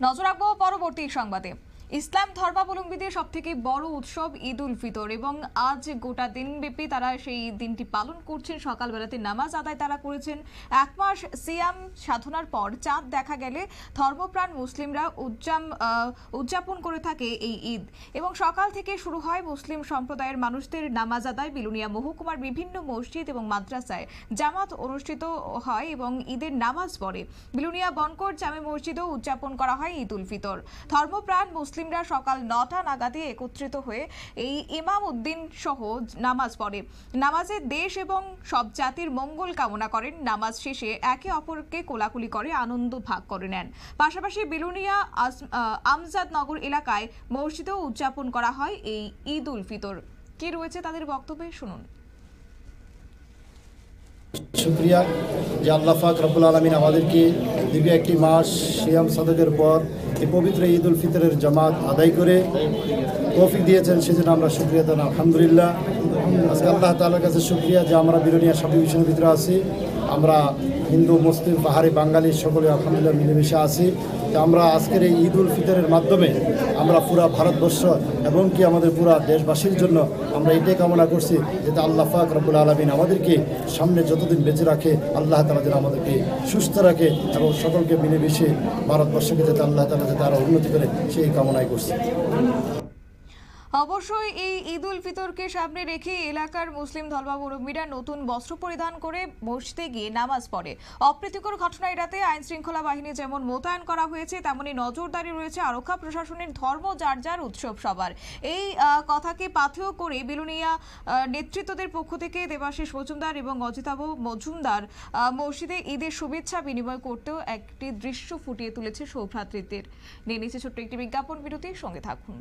নজর রাখবো পরবর্তী সংবাদে। ইসলাম ধর্মাবলম্বীদের সবথেকে বড় উৎসব ঈদ উল ফিতর এবং আজ গোটা দিনব্যাপী তারা সেই দিনটি পালন করছেন। সকালবেলাতে নামাজ আদায় তারা করেছেন। এক মাস সিয়াম সাধনার পর চাঁদ দেখা গেলে ধর্মপ্রাণ মুসলিমরা উদযাপন করে থাকে এই ঈদ এবং সকাল থেকে শুরু হয় মুসলিম সম্প্রদায়ের মানুষদের নামাজ আদায়। বিলোনিয়া মহকুমার বিভিন্ন মসজিদ এবং মাদ্রাসায় জামাত অনুষ্ঠিত হয় এবং ঈদের নামাজ পড়ে। বিলোনিয়া বনকর জামে মসজিদেও উদযাপন করা হয় ঈদ উল ফিতর। ধর্মপ্রাণ মুসলিমরা সকাল ৯টা নাগাদে একত্রিত হয়ে এই ইমাম উদ্দিন সহ নামাজ পড়ে। নামাজে দেশ এবং সব জাতির মঙ্গল কামনা করেন। নামাজ শেষে একে অপরকে কোলাকুলি করে আনন্দ ভাগ করে নেন। পাশাপাশি বিলোনিয়া আমজাদনগর এলাকায় মসজিদেও উদযাপন করা হয় এই ঈদ উল ফিতর। কি রয়েছে তাদের বক্তব্যে শুনুন। শুকরিয়া যে আল্লাহ পাক রব্বুল আলামিন আমাদেরকে দীর্ঘ একটি মাস সিয়াম সাদকের পর এই পবিত্র ঈদ উল ফিতরের জামাত আদায় করে তৌফিক দিয়েছেন, সেজন্য আমরা শুকরিয়া জানাই। আলহামদুলিল্লাহ, আজকে আল্লাহ তাআলার কাছে শুকরিয়া যে আমরা বিলোনিয়া সাবি মিশনের ভিতরে আছি। আমরা হিন্দু মুসলিম পাহাড়ি বাঙালি সকলে আলহামদুলিল্লাহ মিলেমিশে আছি। তো আমরা আজকের এই ঈদ উল ফিতরের মাধ্যমে আমরা পুরা ভারতবর্ষ এবং কি আমাদের পুরা দেশবাসীর জন্য আমরা এটাই কামনা করছি যাতে আল্লাহ পাক রব্বুল আলামিন আমাদেরকে সামনে যতদিন বেঁচে রাখে, আল্লাহ তাআলা যেন আমাদেরকে সুস্থ রাখে এবং সকলকে মিলেমিশে ভারতবর্ষকে যাতে আল্লাহ তাআলা যাতে আরও উন্নতি করে সেই কামনাই করছি। অবশ্যই এই ঈদ উল ফিতরকে সামনে রেখে এলাকার মুসলিম ধর্মাবলম্বীরা নতুন বস্ত্র পরিধান করে মসজিদে গিয়ে নামাজ পড়ে। অপ্রীতিকর ঘটনা এড়াতে আইন শৃঙ্খলা বাহিনী যেমন মোতায়েন করা হয়েছে, তেমনি নজরদারি রয়েছে আরক্ষা প্রশাসনের। ধর্ম যার যার উৎসব সবার, এই কথাকে পাথেয় করে বিলোনিয়া নেতৃত্বদের পক্ষ থেকে দেবাশিস মজুমদার এবং অজিতাভ মজুমদার মসজিদে ঈদের শুভেচ্ছা বিনিময় করতেও একটি দৃশ্য ফুটিয়ে তুলেছে সৌভ্রাতৃত্বের। নিয়ে নিচ্ছে ছোট্ট একটি বিজ্ঞাপন বিরতির সঙ্গে থাকুন।